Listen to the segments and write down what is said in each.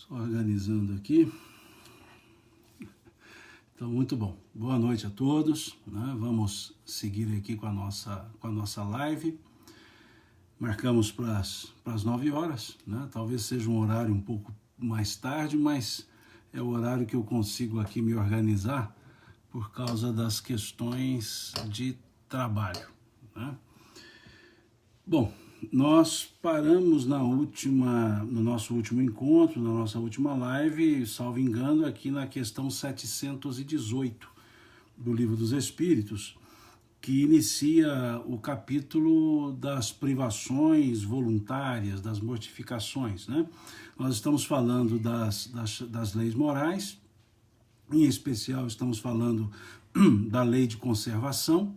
Só organizando aqui. Então, muito bom. Boa noite a todos, né? Vamos seguir aqui com a nossa live. Marcamos para as 9 horas, né? Talvez seja um horário um pouco mais tarde, mas é o horário que eu consigo aqui me organizar por causa das questões de trabalho, né? Bom, nós paramos no nosso último encontro, na nossa última live, salvo engano, aqui na questão 718 do Livro dos Espíritos, que inicia o capítulo das privações voluntárias, das mortificações, né? Nós estamos falando das leis morais, em especial estamos falando da lei de conservação.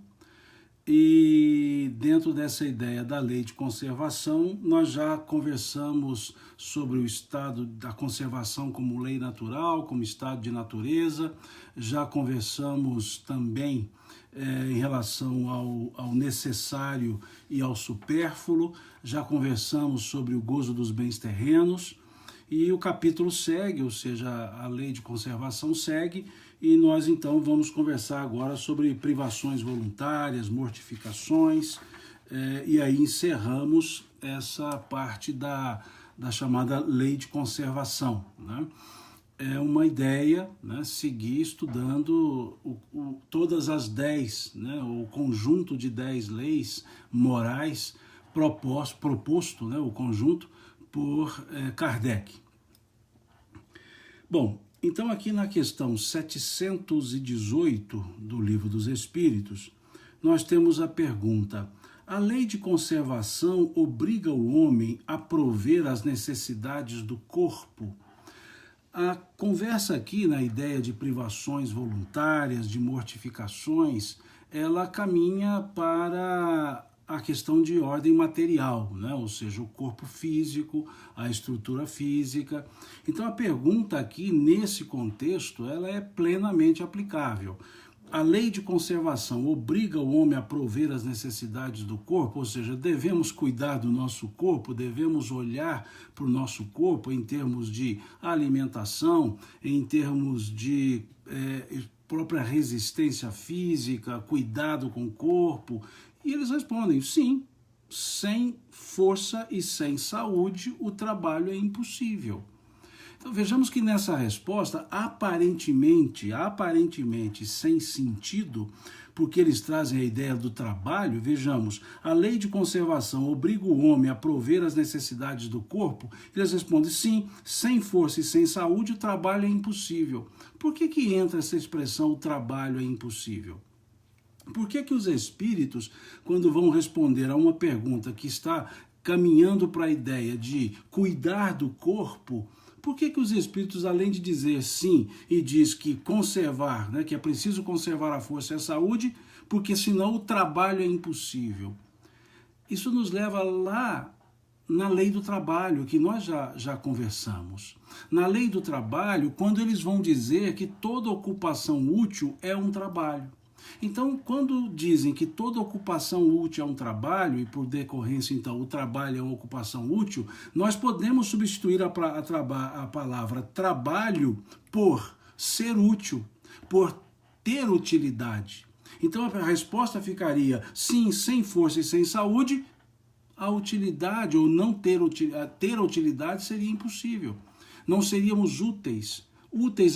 E dentro dessa ideia da lei de conservação, nós já conversamos sobre o estado da conservação como lei natural, como estado de natureza, já conversamos também em relação ao necessário e ao supérfluo, já conversamos sobre o gozo dos bens terrenos, e o capítulo segue, ou seja, a lei de conservação segue, e nós então vamos conversar agora sobre privações voluntárias, mortificações, e aí encerramos essa parte da chamada lei de conservação, né? É uma ideia, né, seguir estudando todas as 10, né, o conjunto de 10 leis morais proposto, né, o conjunto, por Kardec. Bom, então aqui na questão 718 do Livro dos Espíritos, nós temos a pergunta: a lei de conservação obriga o homem a prover as necessidades do corpo? A conversa aqui na ideia de privações voluntárias, de mortificações, ela caminha para a questão de ordem material, né? Ou seja, o corpo físico, a estrutura física. Então a pergunta aqui, nesse contexto, ela é plenamente aplicável. A lei de conservação obriga o homem a prover as necessidades do corpo, ou seja, devemos cuidar do nosso corpo, devemos olhar para o nosso corpo em termos de alimentação, em termos de própria resistência física, cuidado com o corpo. E eles respondem: sim, sem força e sem saúde o trabalho é impossível. Então vejamos que nessa resposta, aparentemente sem sentido, porque eles trazem a ideia do trabalho, vejamos, a lei de conservação obriga o homem a prover as necessidades do corpo, eles respondem: sim, sem força e sem saúde o trabalho é impossível. Por que entra essa expressão, o trabalho é impossível? Por que os espíritos, quando vão responder a uma pergunta que está caminhando para a ideia de cuidar do corpo, por que os espíritos, além de dizer sim e diz que conservar, né, que é preciso conservar a força e a saúde, porque senão o trabalho é impossível? Isso nos leva lá na lei do trabalho, que nós já conversamos. Na lei do trabalho, quando eles vão dizer que toda ocupação útil é um trabalho. Então, quando dizem que toda ocupação útil é um trabalho, e por decorrência, então, o trabalho é uma ocupação útil, nós podemos substituir a palavra trabalho por ser útil, por ter utilidade. Então, a resposta ficaria: sim, sem força e sem saúde, a utilidade, ou não ter a utilidade seria impossível. Não seríamos úteis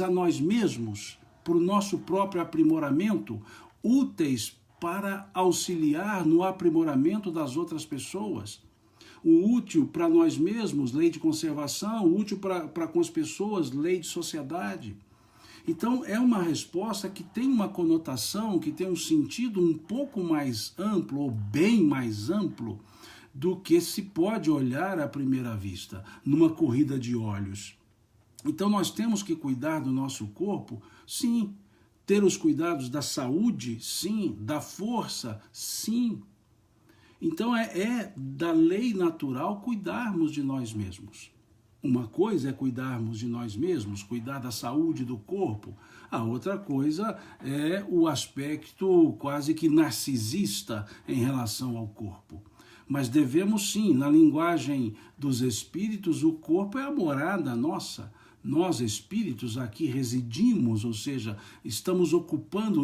a nós mesmos, para o nosso próprio aprimoramento, úteis para auxiliar no aprimoramento das outras pessoas. O útil para nós mesmos, lei de conservação; o útil para com as pessoas, lei de sociedade. Então é uma resposta que tem uma conotação, que tem um sentido um pouco mais amplo, ou bem mais amplo, do que se pode olhar à primeira vista, numa corrida de olhos. Então nós temos que cuidar do nosso corpo, sim. Ter os cuidados da saúde, sim. Da força, sim. Então é da lei natural cuidarmos de nós mesmos. Uma coisa é cuidarmos de nós mesmos, cuidar da saúde do corpo. A outra coisa é o aspecto quase que narcisista em relação ao corpo. mas devemos sim, na linguagem dos espíritos, o corpo é a morada nossa. Nós, espíritos, aqui residimos, ou seja, estamos ocupando,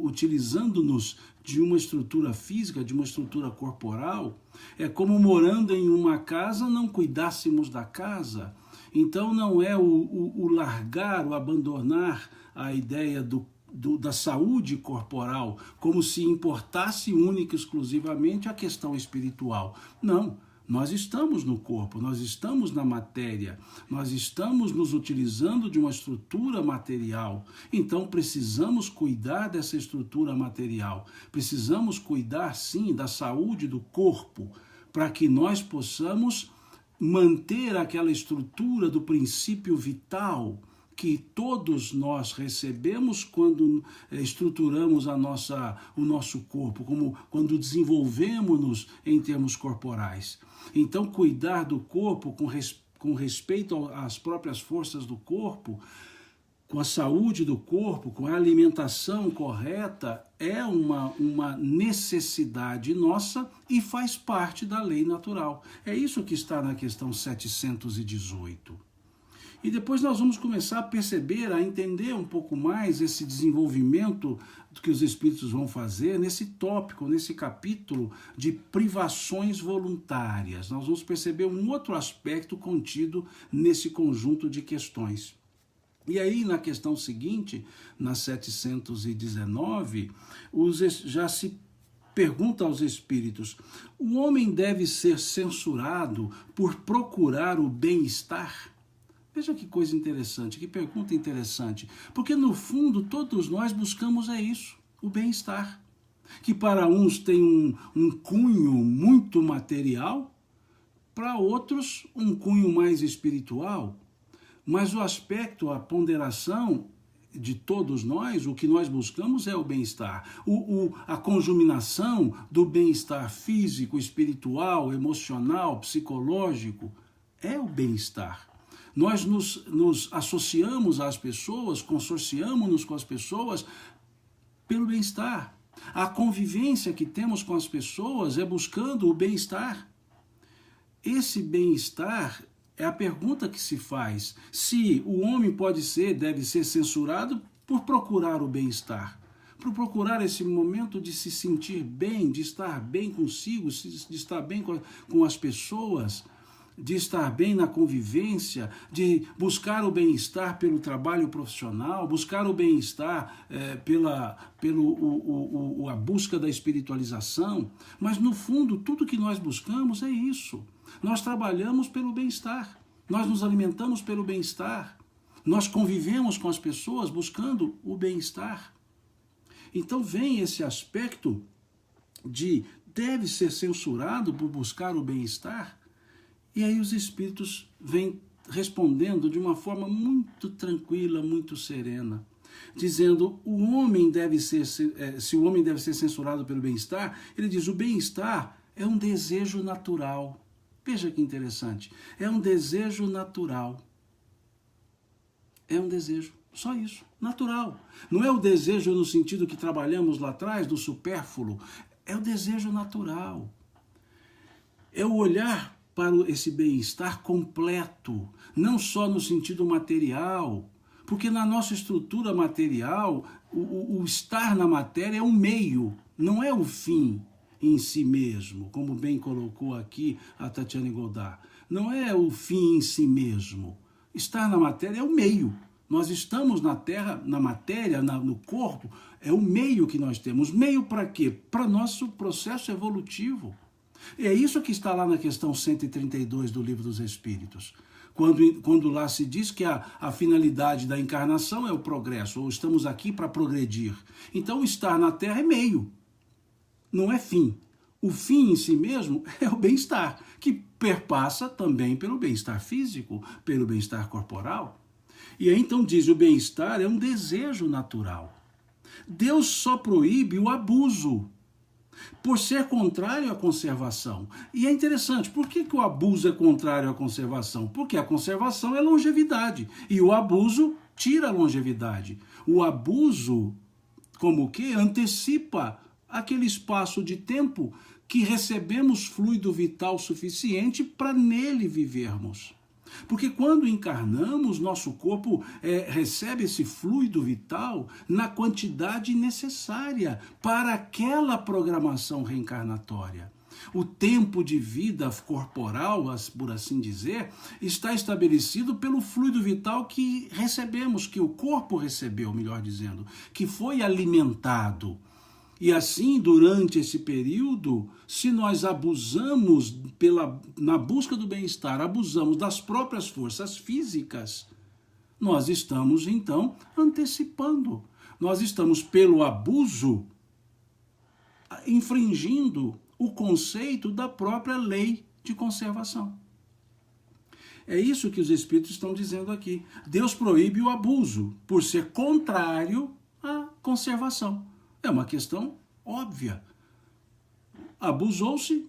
utilizando-nos de uma estrutura física, de uma estrutura corporal. É como morando em uma casa, não cuidássemos da casa. Então não é o largar, o abandonar a ideia da saúde corporal, como se importasse única e exclusivamente a questão espiritual. Não. Nós estamos no corpo, nós estamos na matéria, nós estamos nos utilizando de uma estrutura material. Então precisamos cuidar dessa estrutura material. Precisamos cuidar, sim, da saúde do corpo, para que nós possamos manter aquela estrutura do princípio vital que todos nós recebemos quando estruturamos o nosso corpo, como quando desenvolvemos-nos em termos corporais. Então, cuidar do corpo com respeito às próprias forças do corpo, com a saúde do corpo, com a alimentação correta, é uma necessidade nossa e faz parte da lei natural. É isso que está na questão 718. E depois nós vamos começar a perceber, a entender um pouco mais esse desenvolvimento que os espíritos vão fazer nesse tópico, nesse capítulo de privações voluntárias. Nós vamos perceber um outro aspecto contido nesse conjunto de questões. E aí, na questão seguinte, na 719, já se pergunta aos espíritos: o homem deve ser censurado por procurar o bem-estar? Veja que coisa interessante, que pergunta interessante. Porque, no fundo, todos nós buscamos isso, o bem-estar. Que para uns tem um cunho muito material, para outros um cunho mais espiritual. Mas o aspecto, a ponderação de todos nós, o que nós buscamos é o bem-estar. A conjuminação do bem-estar físico, espiritual, emocional, psicológico, é o bem-estar. Nós nos associamos às pessoas, consorciamos-nos com as pessoas pelo bem-estar. A convivência que temos com as pessoas é buscando o bem-estar. Esse bem-estar é a pergunta que se faz. Se o homem deve ser censurado por procurar o bem-estar, por procurar esse momento de se sentir bem, de estar bem consigo, de estar bem com as pessoas, de estar bem na convivência, de buscar o bem-estar pelo trabalho profissional, buscar o bem-estar a busca da espiritualização. Mas, no fundo, tudo que nós buscamos é isso. Nós trabalhamos pelo bem-estar, nós nos alimentamos pelo bem-estar, nós convivemos com as pessoas buscando o bem-estar. Então vem esse aspecto de deve ser censurado por buscar o bem-estar. E aí os espíritos vêm respondendo de uma forma muito tranquila, muito serena, dizendo se o homem deve ser censurado pelo bem-estar. Ele diz: o bem-estar é um desejo natural. Veja que interessante. É um desejo natural. É um desejo, só isso, natural. Não é o desejo no sentido que trabalhamos lá atrás, do supérfluo. É o desejo natural. É o olhar para esse bem-estar completo, não só no sentido material, porque na nossa estrutura material, o estar na matéria é um meio, não é o fim em si mesmo, como bem colocou aqui a Tatiane Godard. Não é o fim em si mesmo. Estar na matéria é o meio. Nós estamos na Terra, na matéria, no corpo, é o meio que nós temos. Meio para quê? Para nosso processo evolutivo. É isso que está lá na questão 132 do Livro dos Espíritos. Quando lá se diz que a finalidade da encarnação é o progresso, ou estamos aqui para progredir. Então, estar na Terra é meio, não é fim. O fim em si mesmo é o bem-estar, que perpassa também pelo bem-estar físico, pelo bem-estar corporal. E aí então diz: o bem-estar é um desejo natural. Deus só proíbe o abuso, por ser contrário à conservação. E é interessante, por que o abuso é contrário à conservação? Porque a conservação é longevidade, e o abuso tira a longevidade. O abuso, como que antecipa aquele espaço de tempo que recebemos fluido vital suficiente para nele vivermos. Porque quando encarnamos, nosso corpo recebe esse fluido vital na quantidade necessária para aquela programação reencarnatória. O tempo de vida corporal, por assim dizer, está estabelecido pelo fluido vital que recebemos, que o corpo recebeu, melhor dizendo, que foi alimentado. E assim, durante esse período, se nós abusamos na busca do bem-estar, abusamos das próprias forças físicas, nós estamos, então, antecipando. Nós estamos, pelo abuso, infringindo o conceito da própria lei de conservação. É isso que os Espíritos estão dizendo aqui. Deus proíbe o abuso, por ser contrário à conservação. É uma questão óbvia. Abusou-se,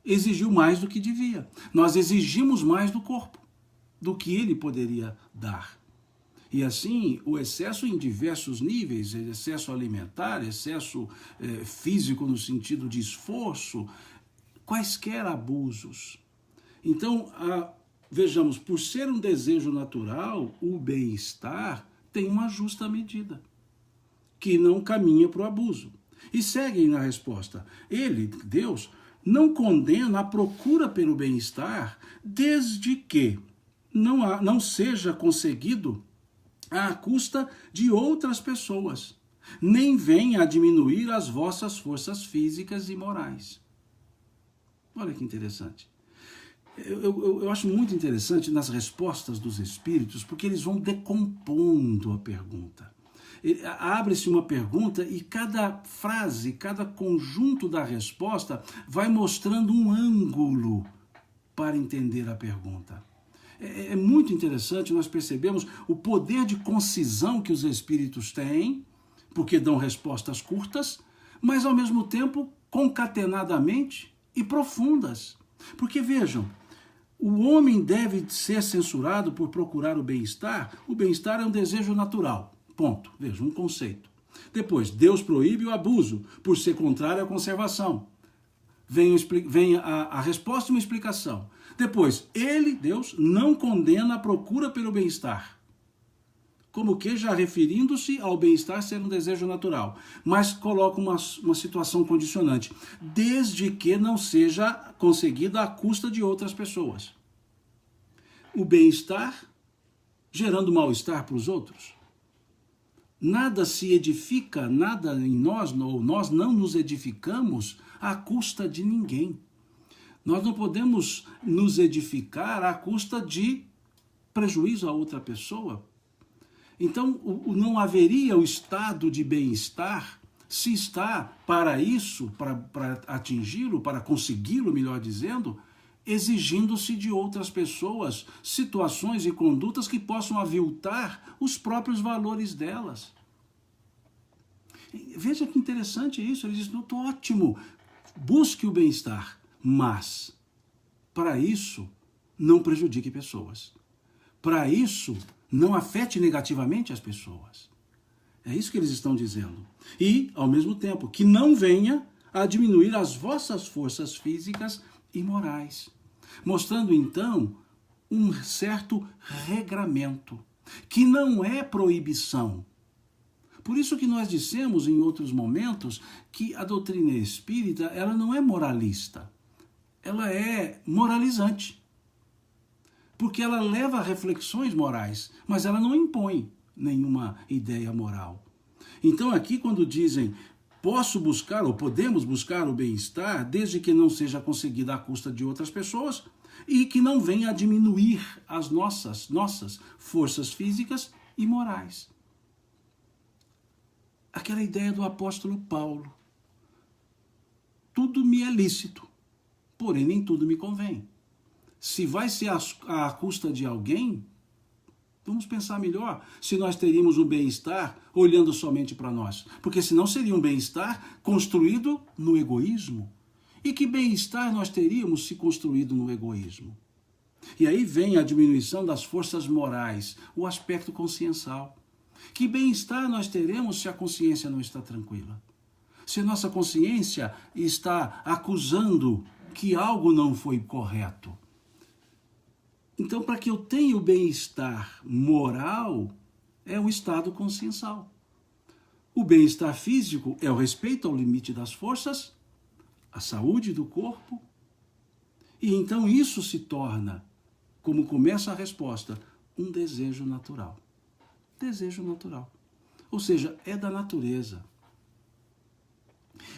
exigiu mais do que devia. Nós exigimos mais do corpo, do que ele poderia dar. E assim, o excesso em diversos níveis, excesso alimentar, excesso físico no sentido de esforço, quaisquer abusos. Então, vejamos, por ser um desejo natural, o bem-estar tem uma justa medida, que não caminha para o abuso. E seguem na resposta. Ele, Deus, não condena a procura pelo bem-estar desde que não seja conseguido à custa de outras pessoas, nem venha a diminuir as vossas forças físicas e morais. Olha que interessante. Eu acho muito interessante nas respostas dos Espíritos, porque eles vão decompondo a pergunta. Abre-se uma pergunta e cada frase, cada conjunto da resposta vai mostrando um ângulo para entender a pergunta. É muito interessante nós percebemos o poder de concisão que os Espíritos têm, porque dão respostas curtas, mas ao mesmo tempo concatenadamente e profundas. Porque vejam, o homem deve ser censurado por procurar o bem-estar. O bem-estar é um desejo natural. Ponto. Veja, um conceito. Depois, Deus proíbe o abuso, por ser contrário à conservação. Vem a resposta e uma explicação. Depois, ele, Deus, não condena a procura pelo bem-estar. Como que já referindo-se ao bem-estar ser um desejo natural. Mas coloca uma situação condicionante. Desde que não seja conseguida à custa de outras pessoas. O bem-estar gerando mal-estar para os outros. Nada se edifica, nada em nós, ou nós não nos edificamos à custa de ninguém. Nós não podemos nos edificar à custa de prejuízo a outra pessoa. Então, não haveria o estado de bem-estar se está para isso, para atingi-lo, para consegui-lo, melhor dizendo, exigindo-se de outras pessoas situações e condutas que possam aviltar os próprios valores delas. Veja que interessante isso. Ele diz, ótimo, busque o bem-estar, mas para isso não prejudique pessoas. Para isso não afete negativamente as pessoas. É isso que eles estão dizendo. E, ao mesmo tempo, que não venha a diminuir as vossas forças físicas e morais. Mostrando, então, um certo regramento, que não é proibição. Por isso que nós dissemos em outros momentos que a doutrina espírita ela não é moralista, ela é moralizante. Porque ela leva a reflexões morais, mas ela não impõe nenhuma ideia moral. Então aqui quando dizem posso buscar ou podemos buscar o bem-estar desde que não seja conseguida à custa de outras pessoas e que não venha a diminuir as nossas forças físicas e morais. Aquela ideia do apóstolo Paulo. Tudo me é lícito, porém nem tudo me convém. Se vai ser à custa de alguém, vamos pensar melhor se nós teríamos um bem-estar olhando somente para nós. Porque senão seria um bem-estar construído no egoísmo. E que bem-estar nós teríamos se construído no egoísmo? E aí vem a diminuição das forças morais, o aspecto consciencial. Que bem-estar nós teremos se a consciência não está tranquila? Se a nossa consciência está acusando que algo não foi correto. Então, para que eu tenha o bem-estar moral, é o estado consciencial. O bem-estar físico é o respeito ao limite das forças, a saúde do corpo, e então isso se torna, como começa a resposta, um desejo natural. Desejo natural. Ou seja, é da natureza.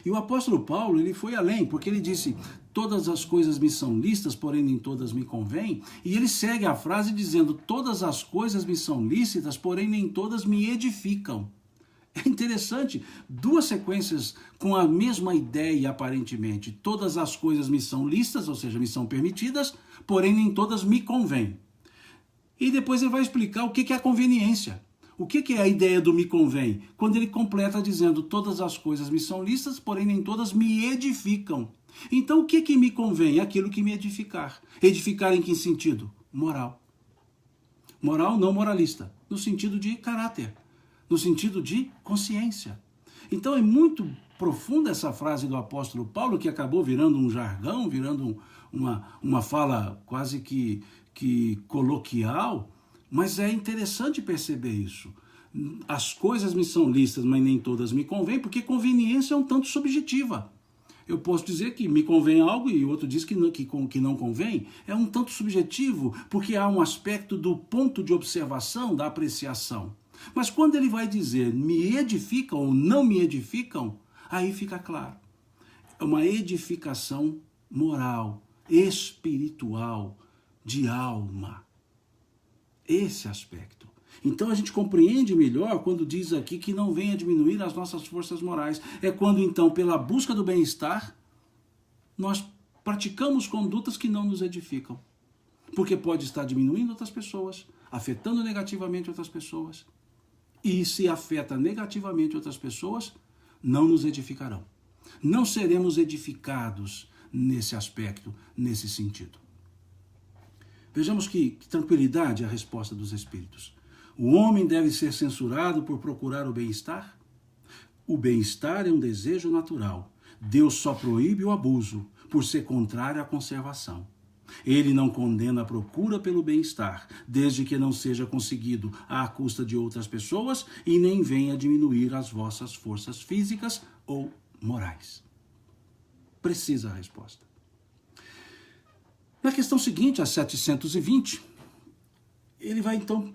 E o apóstolo Paulo, ele foi além, porque ele disse, todas as coisas me são lícitas, porém nem todas me convêm. E ele segue a frase dizendo, todas as coisas me são lícitas, porém nem todas me edificam. É interessante, duas sequências com a mesma ideia aparentemente. Todas as coisas me são lícitas, ou seja, me são permitidas, porém nem todas me convêm. E depois ele vai explicar o que é a conveniência. O que é a ideia do me convém? Quando ele completa dizendo, todas as coisas me são lícitas, porém nem todas me edificam. Então o que me convém? Aquilo que me edificar. Edificar em que sentido? Moral. Moral não moralista, no sentido de caráter, no sentido de consciência. Então é muito profunda essa frase do apóstolo Paulo, que acabou virando um jargão, virando uma fala quase que coloquial, mas é interessante perceber isso. As coisas me são lícitas, mas nem todas me convêm, porque conveniência é um tanto subjetiva. Eu posso dizer que me convém algo e o outro diz que não convém. É um tanto subjetivo, porque há um aspecto do ponto de observação, da apreciação. Mas quando ele vai dizer me edificam ou não me edificam, aí fica claro. É uma edificação moral, espiritual, de alma. Esse aspecto. Então a gente compreende melhor quando diz aqui que não venha diminuir as nossas forças morais. É quando então, pela busca do bem-estar, nós praticamos condutas que não nos edificam. Porque pode estar diminuindo outras pessoas, afetando negativamente outras pessoas. E se afeta negativamente outras pessoas, não nos edificarão. Não seremos edificados nesse aspecto, nesse sentido. Vejamos que tranquilidade é a resposta dos Espíritos. O homem deve ser censurado por procurar o bem-estar? O bem-estar é um desejo natural. Deus só proíbe o abuso, por ser contrário à conservação. Ele não condena a procura pelo bem-estar, desde que não seja conseguido à custa de outras pessoas e nem venha diminuir as vossas forças físicas ou morais. Precisa a resposta. Na questão seguinte, a 720,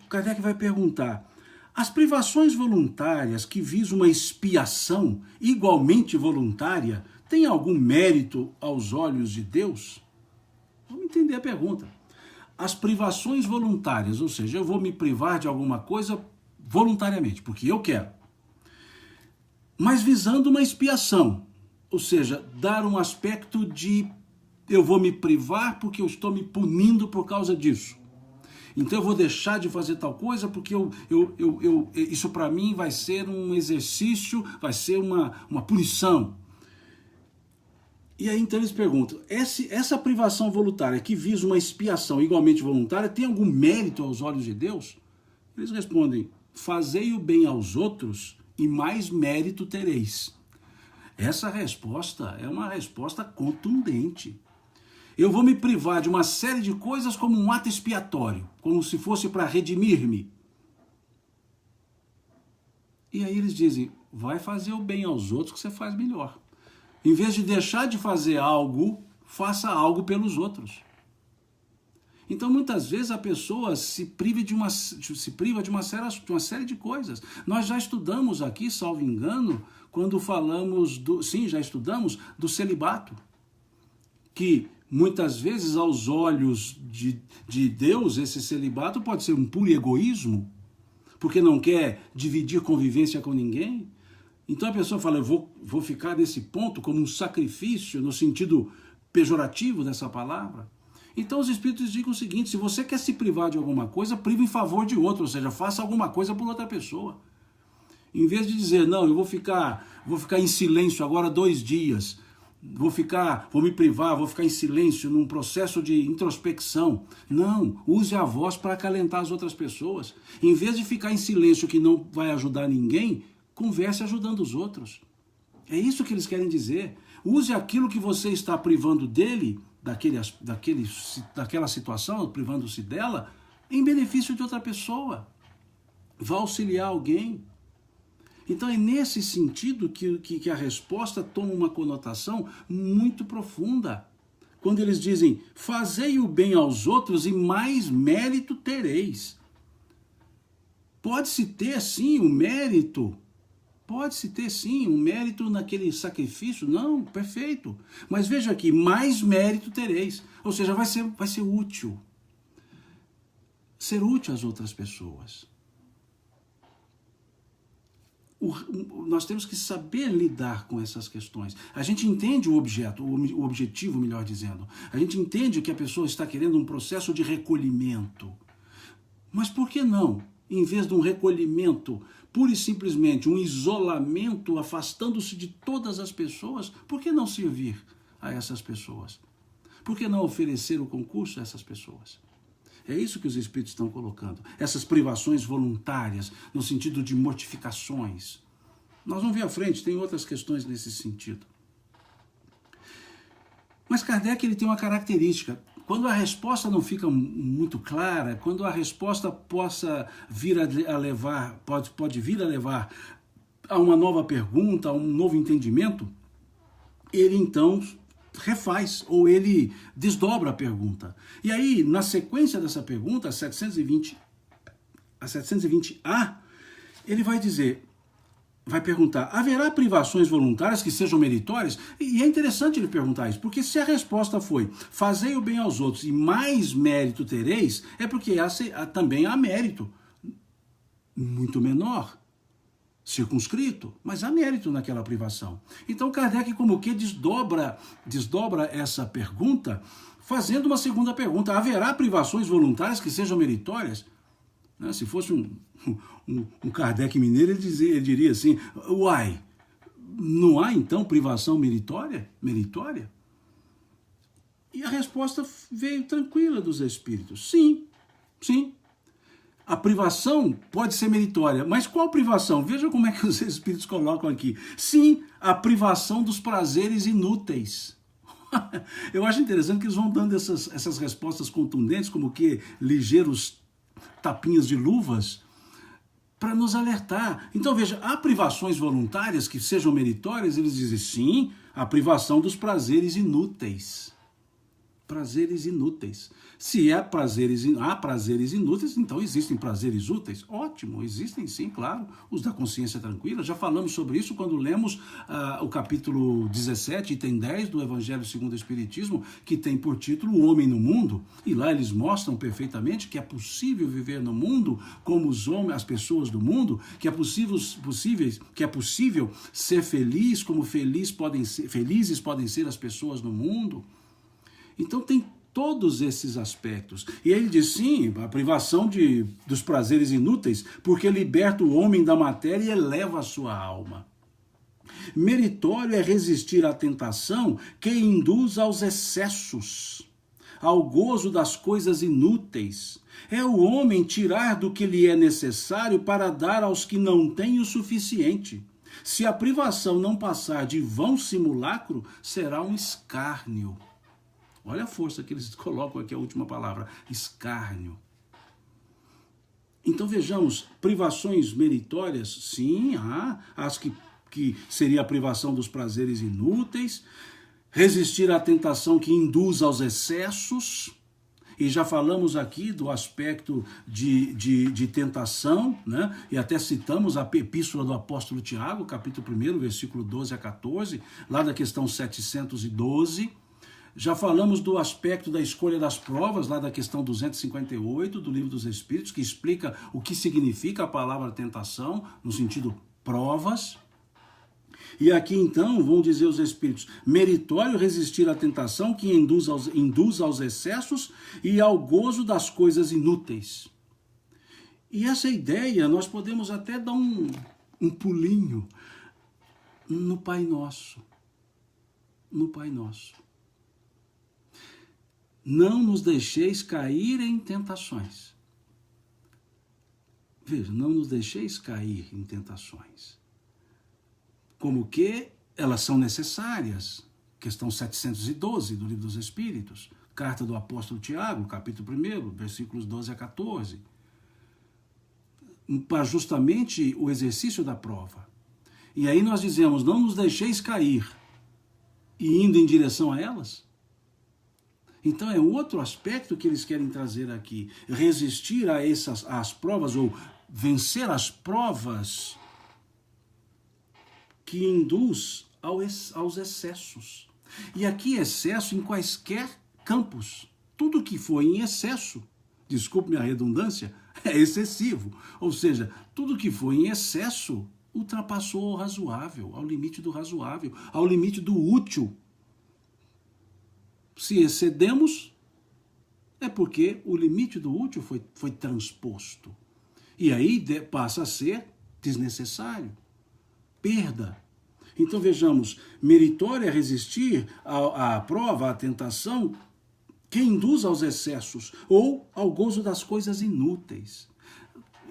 Kardec vai perguntar, as privações voluntárias que visam uma expiação igualmente voluntária têm algum mérito aos olhos de Deus? Vamos entender a pergunta. As privações voluntárias, ou seja, eu vou me privar de alguma coisa voluntariamente, porque eu quero. Mas visando uma expiação, ou seja, dar um aspecto de eu vou me privar porque eu estou me punindo por causa disso. Então eu vou deixar de fazer tal coisa porque isso para mim vai ser um exercício, vai ser uma punição. E aí então eles perguntam, essa privação voluntária que visa uma expiação igualmente voluntária tem algum mérito aos olhos de Deus? Eles respondem, fazei o bem aos outros e mais mérito tereis. Essa resposta é uma resposta contundente. Eu vou me privar de uma série de coisas como um ato expiatório, como se fosse para redimir-me. E aí eles dizem, vai fazer o bem aos outros que você faz melhor. Em vez de deixar de fazer algo, faça algo pelos outros. Então, muitas vezes, a pessoa se priva de uma série de coisas. Nós já estudamos aqui, salvo engano, quando falamos já estudamos do celibato. Que, muitas vezes, aos olhos de Deus, esse celibato pode ser um puro egoísmo, porque não quer dividir convivência com ninguém. Então a pessoa fala, eu vou ficar nesse ponto como um sacrifício, no sentido pejorativo dessa palavra. Então os Espíritos dizem o seguinte, se você quer se privar de alguma coisa, priva em favor de outro, ou seja, faça alguma coisa por outra pessoa. Em vez de dizer, não, eu vou ficar em silêncio agora 2 dias, vou me privar, vou ficar em silêncio num processo de introspecção. Não, use a voz para acalentar as outras pessoas. Em vez de ficar em silêncio que não vai ajudar ninguém, converse ajudando os outros. É isso que eles querem dizer. Use aquilo que você está privando dele, daquela situação, privando-se dela, em benefício de outra pessoa. Vá auxiliar alguém. Então é nesse sentido que a resposta toma uma conotação muito profunda. Quando eles dizem, fazei o bem aos outros e mais mérito tereis. Pode-se ter, sim, o mérito. Pode-se ter, sim, um mérito naquele sacrifício. Não, perfeito. Mas veja aqui, mais mérito tereis. Ou seja, vai ser útil. Ser útil às outras pessoas. Nós temos que saber lidar com essas questões. A gente entende o objetivo, melhor dizendo. A gente entende que a pessoa está querendo um processo de recolhimento. Mas por que não? Em vez de um recolhimento, pura e simplesmente um isolamento, afastando-se de todas as pessoas, por que não servir a essas pessoas? Por que não oferecer o concurso a essas pessoas? É isso que os Espíritos estão colocando. Essas privações voluntárias, no sentido de mortificações. Nós vamos ver à frente, tem outras questões nesse sentido. Mas Kardec ele tem uma característica. Quando a resposta não fica muito clara, quando a resposta possa vir a levar, pode vir a levar a uma nova pergunta, a um novo entendimento, ele então refaz, ou ele desdobra a pergunta. E aí, na sequência dessa pergunta, a 720A, ele vai dizer, vai perguntar, haverá privações voluntárias que sejam meritórias? E é interessante ele perguntar isso, porque se a resposta foi, fazei o bem aos outros e mais mérito tereis, é porque também há mérito, muito menor, circunscrito, mas há mérito naquela privação. Então Kardec como que desdobra essa pergunta, fazendo uma segunda pergunta, haverá privações voluntárias que sejam meritórias? Se fosse um Kardec mineiro, ele diria assim, uai, não há então privação meritória? E a resposta veio tranquila dos Espíritos, sim. A privação pode ser meritória, mas qual privação? Veja como é que os Espíritos colocam aqui. Sim, a privação dos prazeres inúteis. Eu acho interessante que eles vão dando essas respostas contundentes, como que ligeiros tapinhas de luvas, para nos alertar. Então veja, há privações voluntárias que sejam meritórias? Eles dizem sim, a privação dos prazeres inúteis. Prazeres inúteis. Se há prazeres inúteis, então existem prazeres úteis? Ótimo, existem sim, claro, os da consciência tranquila. Já falamos sobre isso quando lemos o capítulo 17, item 10 do Evangelho segundo o Espiritismo, que tem por título O Homem no Mundo, e lá eles mostram perfeitamente que é possível viver no mundo como os homens, as pessoas do mundo, que é possível ser feliz como felizes podem ser as pessoas no mundo. Então tem todos esses aspectos. E ele diz, sim, a privação dos prazeres inúteis, porque liberta o homem da matéria e eleva a sua alma. Meritório é resistir à tentação que induz aos excessos, ao gozo das coisas inúteis. É o homem tirar do que lhe é necessário para dar aos que não têm o suficiente. Se a privação não passar de vão simulacro, será um escárnio. Olha a força que eles colocam aqui, a última palavra, escárnio. Então vejamos, privações meritórias, sim, há as que seria a privação dos prazeres inúteis, resistir à tentação que induz aos excessos, e já falamos aqui do aspecto de tentação, né? E até citamos a epístola do apóstolo Tiago, capítulo 1, versículo 12 a 14, lá da questão 712, já falamos do aspecto da escolha das provas, lá da questão 258 do Livro dos Espíritos, que explica o que significa a palavra tentação, no sentido provas. E aqui então vão dizer os Espíritos, meritório resistir à tentação que induz aos excessos e ao gozo das coisas inúteis. E essa ideia nós podemos até dar um pulinho no Pai Nosso. No Pai Nosso. Não nos deixeis cair em tentações. Veja, não nos deixeis cair em tentações. Como que elas são necessárias. Questão 712 do Livro dos Espíritos, carta do apóstolo Tiago, capítulo 1, versículos 12 a 14, para justamente o exercício da prova. E aí nós dizemos, não nos deixeis cair, e indo em direção a elas. Então é um outro aspecto que eles querem trazer aqui, resistir às provas, ou vencer as provas que induz aos excessos. E aqui excesso em quaisquer campos. Tudo que foi em excesso, desculpe minha redundância, é excessivo. Ou seja, tudo que foi em excesso ultrapassou o razoável, ao limite do razoável, ao limite do útil. Se excedemos, é porque o limite do útil foi transposto. E aí passa a ser desnecessário. Perda. Então vejamos, meritório é resistir à prova, à tentação, que induz aos excessos ou ao gozo das coisas inúteis.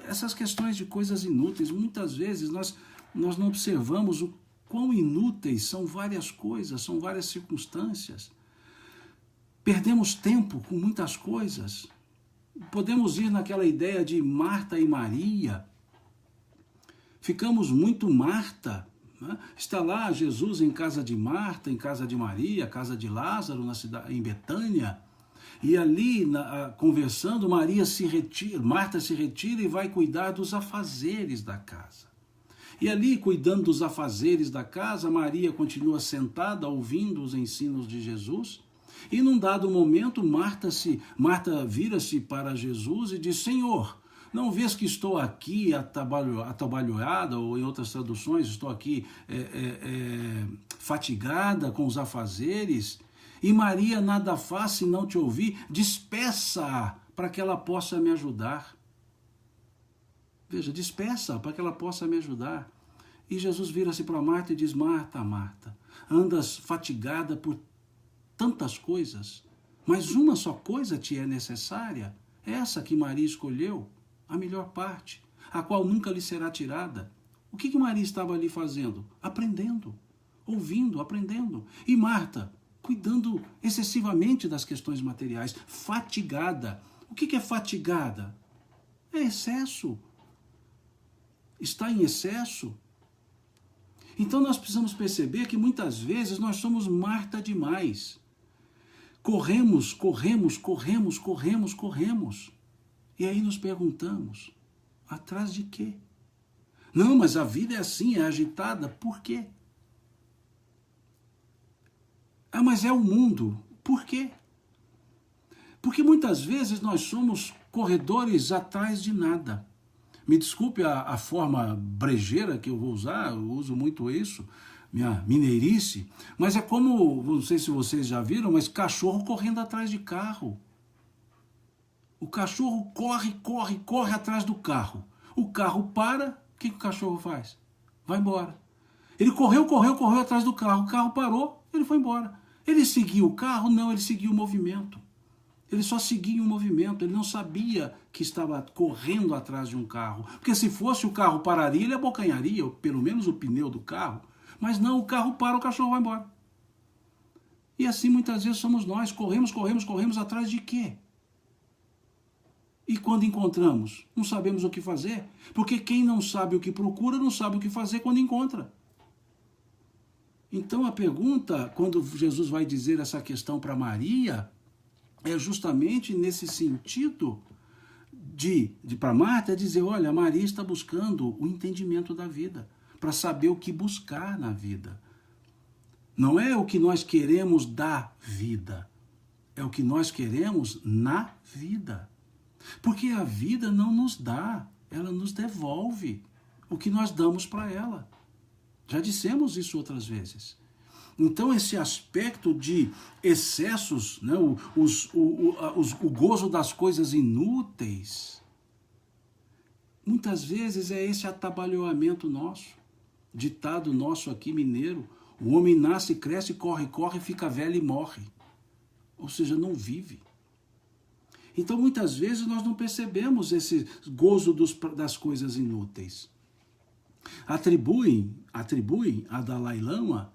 Essas questões de coisas inúteis, muitas vezes nós não observamos o quão inúteis são várias coisas, são várias circunstâncias. Perdemos tempo com muitas coisas. Podemos ir naquela ideia de Marta e Maria. Ficamos muito Marta. Né? Está lá Jesus em casa de Marta, em casa de Maria, casa de Lázaro, em Betânia. E ali, conversando, Marta se retira e vai cuidar dos afazeres da casa. E ali, cuidando dos afazeres da casa, Maria continua sentada, ouvindo os ensinos de Jesus. E num dado momento, Marta vira-se para Jesus e diz, Senhor, não vês que estou aqui atabalhoada, ou em outras traduções, estou aqui fatigada com os afazeres, e Maria nada faz se não te ouvir, despeça-a para que ela possa me ajudar. Veja, despeça para que ela possa me ajudar. E Jesus vira-se para Marta e diz, Marta, Marta, andas fatigada por tantas coisas, mas uma só coisa te é necessária, essa que Maria escolheu, a melhor parte, a qual nunca lhe será tirada. O que Maria estava ali fazendo? Aprendendo, ouvindo, aprendendo. E Marta, cuidando excessivamente das questões materiais, fatigada. O que é fatigada? É excesso. Está em excesso. Então nós precisamos perceber que muitas vezes nós somos Marta demais. Corremos. E aí nos perguntamos, atrás de quê? Não, mas a vida é assim, é agitada. Por quê? Ah, mas é o mundo. Por quê? Porque muitas vezes nós somos corredores atrás de nada. Me desculpe a forma brejeira que eu vou usar, eu uso muito isso, minha mineirice, mas é como, não sei se vocês já viram, mas cachorro correndo atrás de carro. O cachorro corre atrás do carro. O carro para, o que o cachorro faz? Vai embora. Ele correu atrás do carro, o carro parou, ele foi embora. Ele seguiu o carro? Não, ele seguiu o movimento. Ele só seguia o movimento, ele não sabia que estava correndo atrás de um carro. Porque se fosse o carro pararia, ele abocanharia, ou pelo menos o pneu do carro. Mas não, o carro para, o cachorro vai embora. E assim muitas vezes somos nós, corremos atrás de quê? E quando encontramos, não sabemos o que fazer, porque quem não sabe o que procura, não sabe o que fazer quando encontra. Então a pergunta, quando Jesus vai dizer essa questão para Maria, é justamente nesse sentido para Marta dizer, olha, Maria está buscando o entendimento da vida, para saber o que buscar na vida. Não é o que nós queremos da vida, é o que nós queremos na vida. Porque a vida não nos dá, ela nos devolve o que nós damos para ela. Já dissemos isso outras vezes. Então esse aspecto de excessos, né, o gozo das coisas inúteis, muitas vezes é esse atabalhoamento nosso, ditado nosso aqui mineiro, o homem nasce, cresce, corre, fica velho e morre. Ou seja, não vive. Então muitas vezes nós não percebemos esse gozo das coisas inúteis. Atribuem a Dalai Lama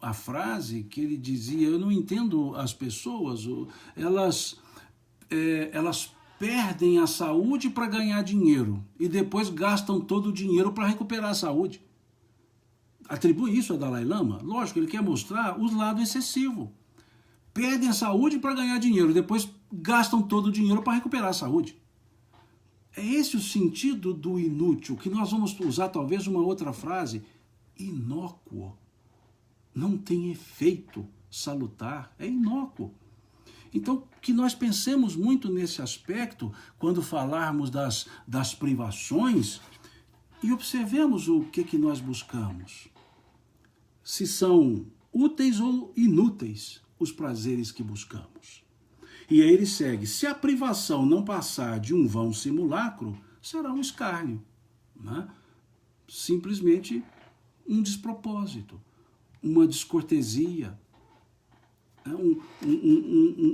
a frase que ele dizia: eu não entendo as pessoas, elas perdem a saúde para ganhar dinheiro e depois gastam todo o dinheiro para recuperar a saúde. Atribui isso a Dalai Lama? Lógico, ele quer mostrar o lado excessivo. Perdem a saúde para ganhar dinheiro, depois gastam todo o dinheiro para recuperar a saúde. É esse o sentido do inútil, que nós vamos usar talvez uma outra frase: inócuo. Não tem efeito salutar, é inócuo. Então, que nós pensemos muito nesse aspecto quando falarmos das privações e observemos o que nós buscamos. Se são úteis ou inúteis os prazeres que buscamos. E aí ele segue: se a privação não passar de um vão simulacro, será um escárnio, né? Simplesmente um despropósito, uma descortesia.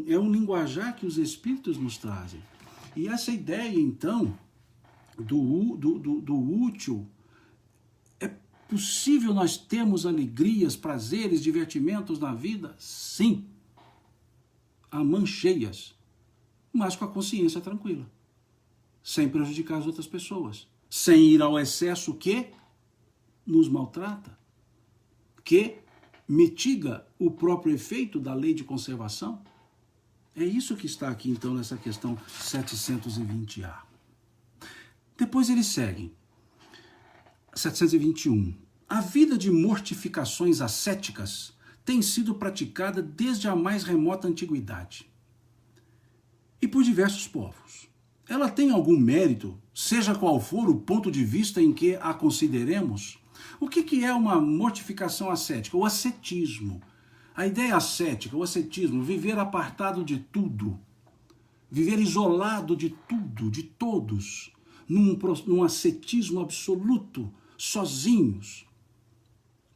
É um linguajar que os Espíritos nos trazem. E essa ideia, então, do útil, é possível nós termos alegrias, prazeres, divertimentos na vida? Sim. A mãos cheias, mas com a consciência tranquila, sem prejudicar as outras pessoas, sem ir ao excesso que nos maltrata, que mitiga o próprio efeito da lei de conservação. É isso que está aqui, então, nessa questão 720A. Depois eles seguem. 721. A vida de mortificações ascéticas tem sido praticada desde a mais remota antiguidade e por diversos povos. Ela tem algum mérito, seja qual for o ponto de vista em que a consideremos? O que é uma mortificação ascética? O ascetismo. A ideia ascética, o ascetismo, viver apartado de tudo, viver isolado de tudo, de todos, num ascetismo absoluto, sozinhos,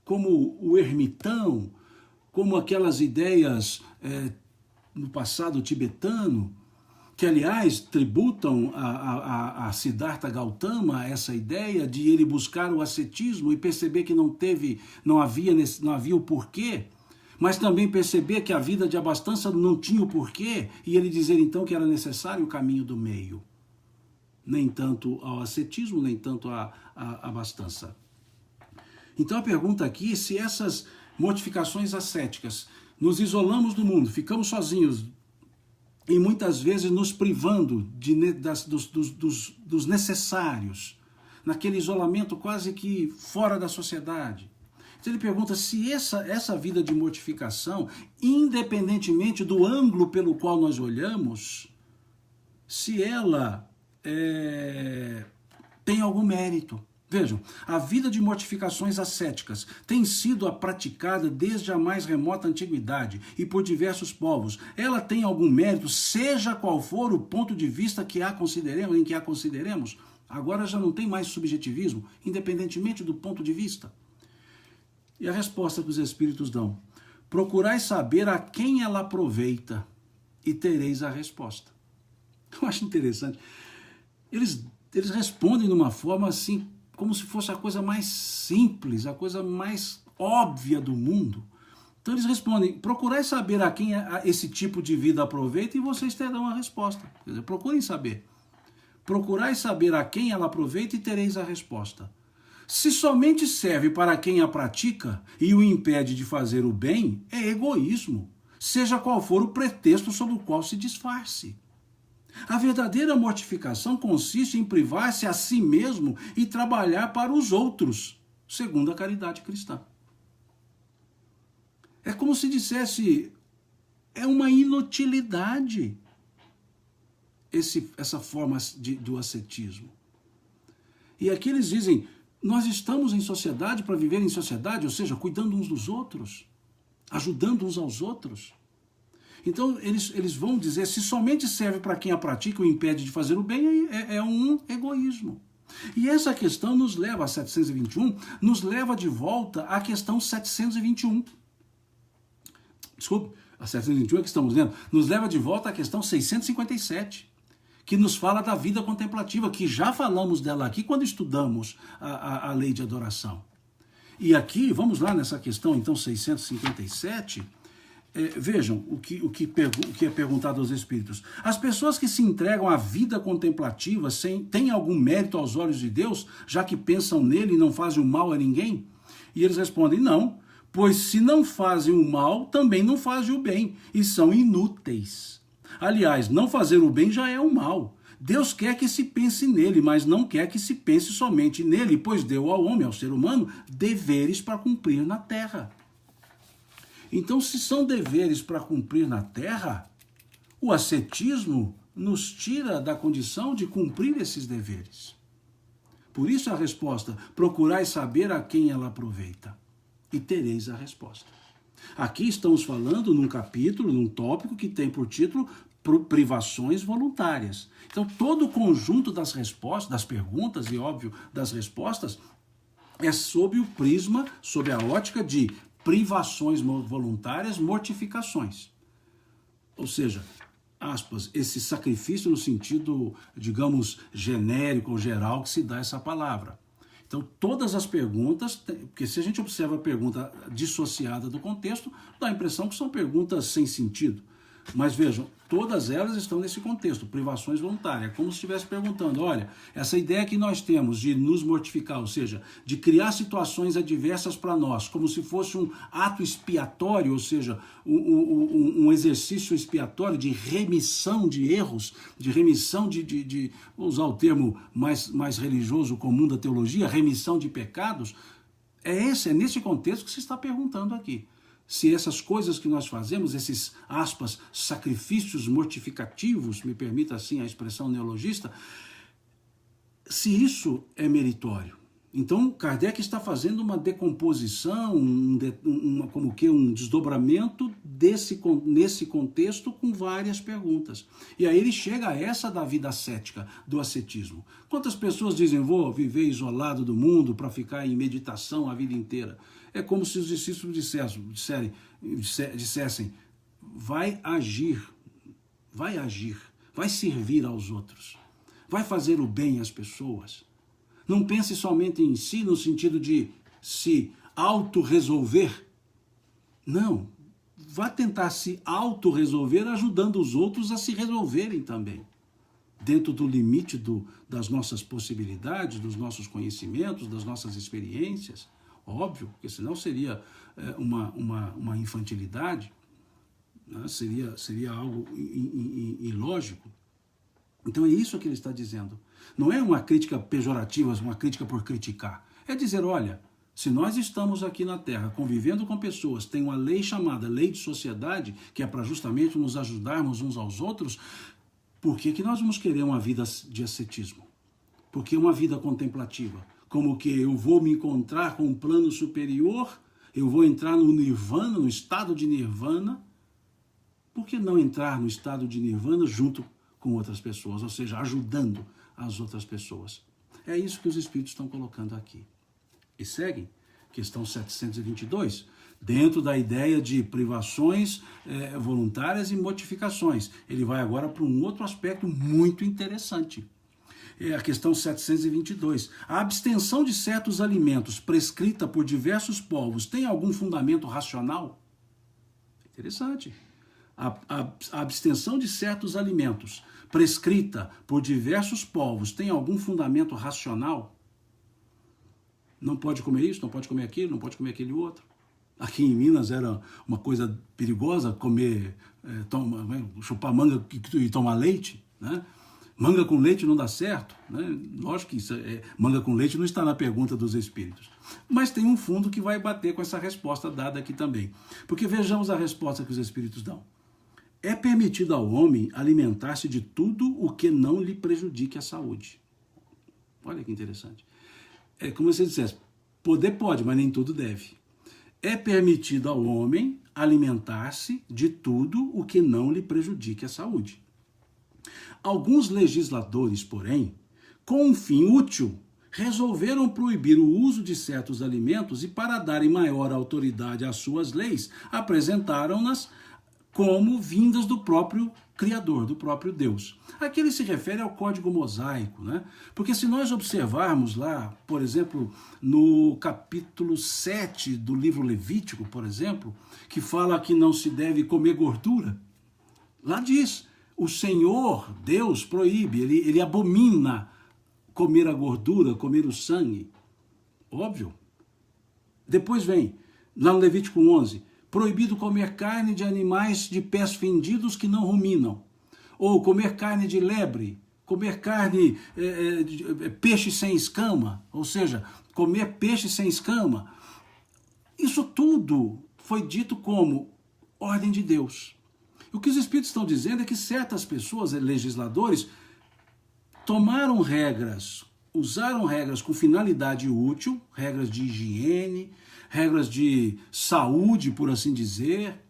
como o ermitão, como aquelas ideias no passado tibetano, que, aliás, tributam a Siddhartha Gautama essa ideia de ele buscar o ascetismo e perceber que não havia o porquê, mas também perceber que a vida de abastança não tinha o porquê, e ele dizer então que era necessário o caminho do meio. Nem tanto ao ascetismo, nem tanto à abastança. Então a pergunta aqui é se essas mortificações ascéticas, nos isolamos do mundo, ficamos sozinhos, e muitas vezes nos privando dos necessários, naquele isolamento quase que fora da sociedade. Então ele pergunta se essa vida de mortificação, independentemente do ângulo pelo qual nós olhamos, se ela tem algum mérito. Vejam, a vida de mortificações ascéticas tem sido praticada desde a mais remota antiguidade e por diversos povos. Ela tem algum mérito, seja qual for o ponto de vista em que a consideremos. Agora já não tem mais subjetivismo, independentemente do ponto de vista. E a resposta que os Espíritos dão: procurai saber a quem ela aproveita e tereis a resposta. Eu acho interessante. Eles respondem de uma forma assim, como se fosse a coisa mais simples, a coisa mais óbvia do mundo. Então eles respondem: procurai saber a quem esse tipo de vida aproveita e vocês terão a resposta. Quer dizer, procurem saber. Procurai saber a quem ela aproveita e tereis a resposta. Se somente serve para quem a pratica e o impede de fazer o bem, é egoísmo, seja qual for o pretexto sob o qual se disfarce. A verdadeira mortificação consiste em privar-se a si mesmo e trabalhar para os outros, segundo a caridade cristã. É como se dissesse, é uma inutilidade essa forma do ascetismo. E aqui eles dizem: nós estamos em sociedade para viver em sociedade, ou seja, cuidando uns dos outros, ajudando uns aos outros. Então eles vão dizer, se somente serve para quem a pratica e o impede de fazer o bem, é um egoísmo. E essa questão nos leva a 721, nos leva de volta à questão 721. Desculpe, a 721 é que estamos lendo, nos leva de volta à questão 657, que nos fala da vida contemplativa, que já falamos dela aqui quando estudamos a lei de adoração. E aqui, vamos lá nessa questão, então, 657, vejam o que é perguntado aos espíritos. As pessoas que se entregam à vida contemplativa têm algum mérito aos olhos de Deus, já que pensam nele e não fazem o mal a ninguém? E eles respondem, não, pois se não fazem o mal, também não fazem o bem, e são inúteis. Aliás, não fazer o bem já é o mal. Deus quer que se pense nele, mas não quer que se pense somente nele, pois deu ao homem, ao ser humano, deveres para cumprir na terra. Então, se são deveres para cumprir na terra, o ascetismo nos tira da condição de cumprir esses deveres. Por isso a resposta, procurai saber a quem ela aproveita, e tereis a resposta. Aqui estamos falando num capítulo, num tópico que tem por título privações voluntárias. Então, todo o conjunto das respostas, das perguntas e, óbvio, das respostas, é sob o prisma, sob a ótica de privações voluntárias, mortificações. Ou seja, aspas, esse sacrifício no sentido, digamos, genérico ou geral que se dá essa palavra. Então, todas as perguntas, porque se a gente observa a pergunta dissociada do contexto, dá a impressão que são perguntas sem sentido. Mas vejam, todas elas estão nesse contexto, privações voluntárias, como se estivesse perguntando, olha, essa ideia que nós temos de nos mortificar, ou seja, de criar situações adversas para nós, como se fosse um ato expiatório, ou seja, um exercício expiatório de remissão de erros, de remissão vou usar o termo mais religioso comum da teologia, remissão de pecados, é nesse contexto que se está perguntando aqui. Se essas coisas que nós fazemos, esses, aspas, sacrifícios mortificativos, me permita assim a expressão neologista, se isso é meritório. Então, Kardec está fazendo uma decomposição, um desdobramento nesse contexto com várias perguntas. E aí ele chega a essa da vida ascética, do ascetismo. Quantas pessoas dizem, vou viver isolado do mundo para ficar em meditação a vida inteira? É como se os discípulos dissessem, vai agir, vai servir aos outros, vai fazer o bem às pessoas. Não pense somente em si no sentido de se autorresolver. Não, vá tentar se autorresolver ajudando os outros a se resolverem também. Dentro do limite das nossas possibilidades, dos nossos conhecimentos, das nossas experiências. Óbvio, porque senão seria uma infantilidade, né? seria algo ilógico. Então é isso que ele está dizendo. Não é uma crítica pejorativa, uma crítica por criticar. É dizer, olha, se nós estamos aqui na Terra convivendo com pessoas, tem uma lei chamada lei de sociedade, que é para justamente nos ajudarmos uns aos outros, por que nós vamos querer uma vida de ascetismo? Por que uma vida contemplativa? Como que eu vou me encontrar com um plano superior, eu vou entrar no nirvana, no estado de nirvana. Por que não entrar no estado de nirvana junto com outras pessoas, ou seja, ajudando as outras pessoas? É isso que os espíritos estão colocando aqui. E seguem, questão 722, dentro da ideia de privações voluntárias e mortificações. Ele vai agora para um outro aspecto muito interessante. É a questão 722. A abstenção de certos alimentos prescrita por diversos povos tem algum fundamento racional? Interessante. A abstenção de certos alimentos prescrita por diversos povos tem algum fundamento racional? Não pode comer isso, não pode comer aquilo, não pode comer aquele outro. Aqui em Minas era uma coisa perigosa comer, chupar manga e tomar leite, né? Manga com leite não dá certo, né? Lógico que manga com leite não está na pergunta dos espíritos. Mas tem um fundo que vai bater com essa resposta dada aqui também. Porque vejamos a resposta que os espíritos dão. É permitido ao homem alimentar-se de tudo o que não lhe prejudique a saúde. Olha que interessante. É como se dissesse, poder pode, mas nem tudo deve. É permitido ao homem alimentar-se de tudo o que não lhe prejudique a saúde. Alguns legisladores, porém, com um fim útil, resolveram proibir o uso de certos alimentos e, para darem maior autoridade às suas leis, apresentaram-nas como vindas do próprio Criador, do próprio Deus. Aqui ele se refere ao código mosaico, né? Porque se nós observarmos lá, por exemplo, no capítulo 7 do livro Levítico, por exemplo, que fala que não se deve comer gordura, lá diz, o Senhor, Deus, proíbe, ele abomina comer a gordura, comer o sangue. Óbvio. Depois vem, lá no Levítico 11, proibido comer carne de animais de pés fendidos que não ruminam, ou comer carne de lebre, comer carne, peixe sem escama, ou seja, comer peixe sem escama. Isso tudo foi dito como ordem de Deus. O que os Espíritos estão dizendo é que certas pessoas, legisladores, tomaram regras, usaram regras com finalidade útil, regras de higiene, regras de saúde, por assim dizer,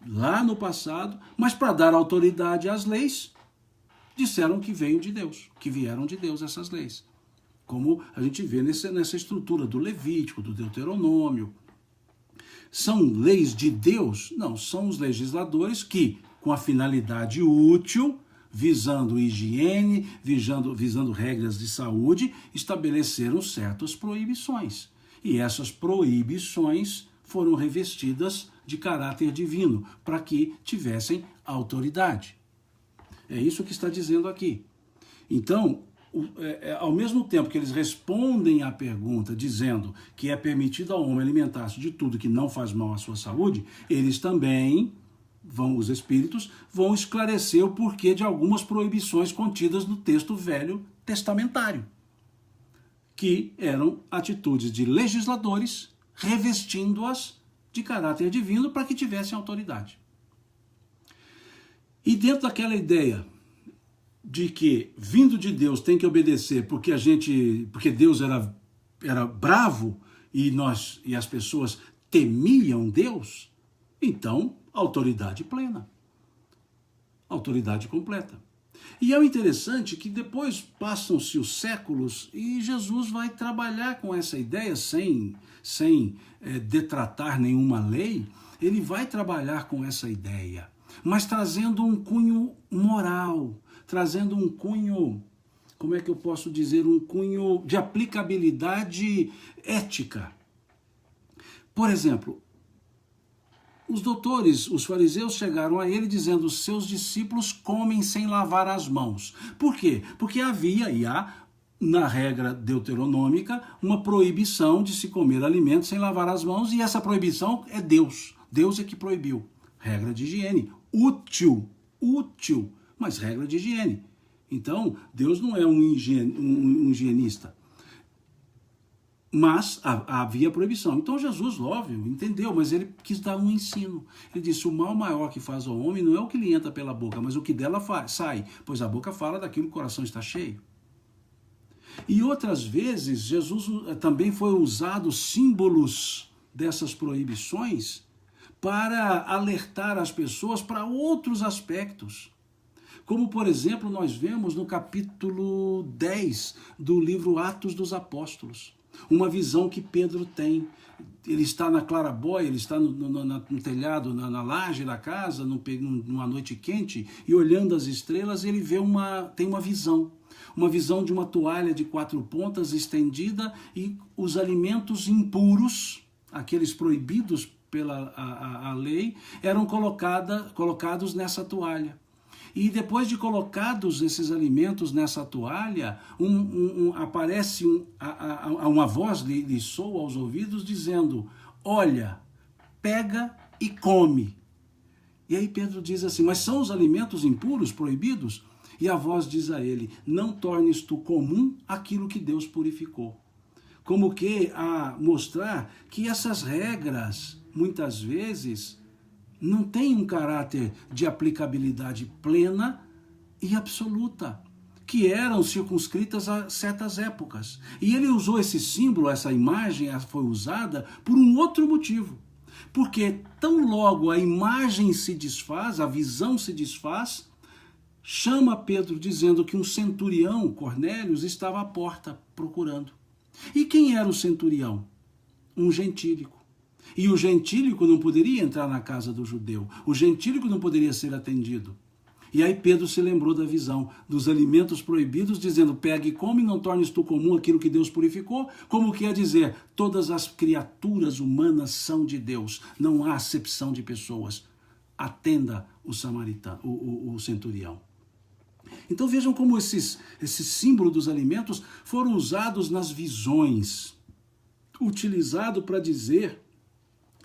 lá no passado, mas para dar autoridade às leis, disseram que veio de Deus, que vieram de Deus essas leis. Como a gente vê nessa estrutura do Levítico, do Deuteronômio. São leis de Deus? Não, são os legisladores que, com a finalidade útil, visando higiene, visando regras de saúde, estabeleceram certas proibições. E essas proibições foram revestidas de caráter divino, para que tivessem autoridade. É isso que está dizendo aqui. Então, ao mesmo tempo que eles respondem à pergunta dizendo que é permitido ao homem alimentar-se de tudo que não faz mal à sua saúde, eles também, os espíritos, vão esclarecer o porquê de algumas proibições contidas no texto velho testamentário, que eram atitudes de legisladores revestindo-as de caráter divino para que tivessem autoridade. E dentro daquela ideia de que vindo de Deus tem que obedecer porque Deus era bravo e as pessoas temiam Deus, então autoridade plena, autoridade completa. E é o interessante que depois passam-se os séculos e Jesus vai trabalhar com essa ideia sem detratar nenhuma lei. Ele vai trabalhar com essa ideia, mas trazendo um cunho moral, trazendo um cunho, como é que eu posso dizer, um cunho de aplicabilidade ética. Por exemplo, os doutores, os fariseus chegaram a ele dizendo: os seus discípulos comem sem lavar as mãos. Por quê? Porque havia e há, na regra deuteronômica, uma proibição de se comer alimentos sem lavar as mãos, e essa proibição é Deus. Deus é que proibiu. Regra de higiene. Útil, mas regra de higiene. Então, Deus não é um higienista. Mas havia proibição. Então Jesus, óbvio, entendeu, mas ele quis dar um ensino. Ele disse: o mal maior que faz ao homem não é o que lhe entra pela boca, mas o que dela sai, pois a boca fala daquilo que o coração está cheio. E outras vezes, Jesus também foi usado símbolos dessas proibições para alertar as pessoas para outros aspectos. Como, por exemplo, nós vemos no capítulo 10 do livro Atos dos Apóstolos. Uma visão que Pedro tem. Ele está na claraboia, ele está no telhado, na laje da casa, numa noite quente, e olhando as estrelas, ele tem uma visão de uma toalha de 4 pontas estendida, e os alimentos impuros, aqueles proibidos pela a lei, eram colocados nessa toalha. E depois de colocados esses alimentos nessa toalha, aparece uma voz lhe soa aos ouvidos dizendo: olha, pega e come. E aí Pedro diz assim: mas são os alimentos impuros, proibidos? E a voz diz a ele: não tornes tu comum aquilo que Deus purificou. Como que a mostrar que essas regras, muitas vezes, não tem um caráter de aplicabilidade plena e absoluta, que eram circunscritas a certas épocas. E ele usou esse símbolo, essa imagem foi usada por um outro motivo. Porque tão logo a imagem se desfaz, a visão se desfaz, chama Pedro dizendo que um centurião, Cornélios, estava à porta procurando. E quem era o centurião? Um gentílico. E o gentílico não poderia entrar na casa do judeu. O gentílico não poderia ser atendido. E aí Pedro se lembrou da visão dos alimentos proibidos, dizendo, pegue e come, não tornes tu comum aquilo que Deus purificou, como quer dizer, todas as criaturas humanas são de Deus, não há acepção de pessoas. Atenda o samaritano, o centurião. Então vejam como esse símbolo dos alimentos foram usados nas visões, utilizado para dizer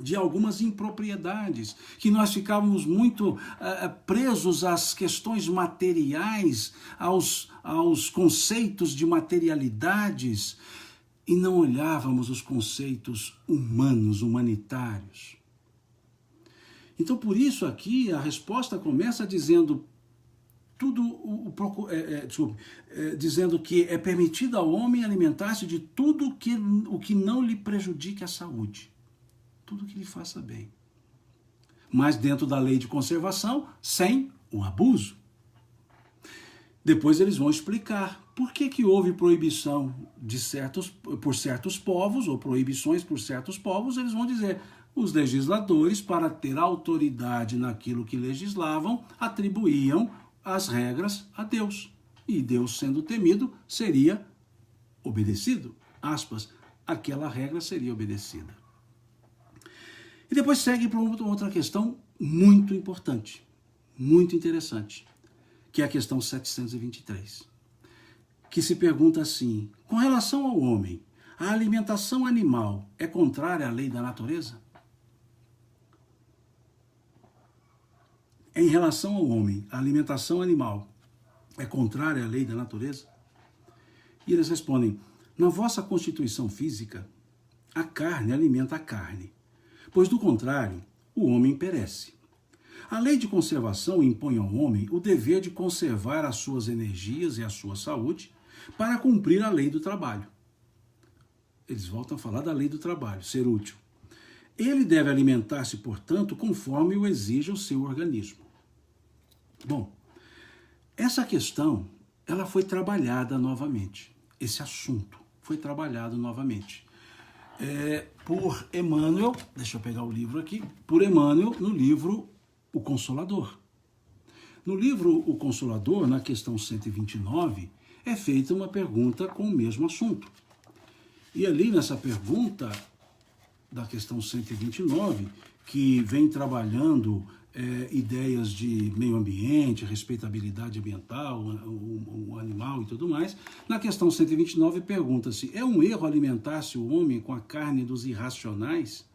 de algumas impropriedades, que nós ficávamos muito presos às questões materiais, aos conceitos de materialidades, e não olhávamos os conceitos humanos, humanitários. Então, por isso aqui, a resposta começa dizendo dizendo que é permitido ao homem alimentar-se de tudo o que não lhe prejudique a saúde. Tudo que lhe faça bem. Mas dentro da lei de conservação, sem o abuso. Depois eles vão explicar por que houve proibição por certos povos, ou proibições por certos povos. Eles vão dizer, os legisladores, para ter autoridade naquilo que legislavam, atribuíam as regras a Deus. E Deus, sendo temido, seria obedecido. Aspas, aquela regra seria obedecida. E depois segue para outra questão muito importante, muito interessante, que é a questão 723, que se pergunta assim, com relação ao homem, a alimentação animal é contrária à lei da natureza? Em relação ao homem, a alimentação animal é contrária à lei da natureza? E eles respondem, na vossa constituição física, a carne alimenta a carne, pois do contrário, o homem perece. A lei de conservação impõe ao homem o dever de conservar as suas energias e a sua saúde para cumprir a lei do trabalho. Eles voltam a falar da lei do trabalho, ser útil. Ele deve alimentar-se, portanto, conforme o exige o seu organismo. Bom, essa questão, ela foi trabalhada novamente. Esse assunto foi trabalhado novamente. Por Emmanuel, deixa eu pegar o livro aqui, por Emmanuel no livro O Consolador. No livro O Consolador, na questão 129, é feita uma pergunta com o mesmo assunto. E ali nessa pergunta da questão 129, que vem trabalhando ideias de meio ambiente, respeitabilidade ambiental, o animal e tudo mais. Na questão 129 pergunta-se, é um erro alimentar-se o homem com a carne dos irracionais?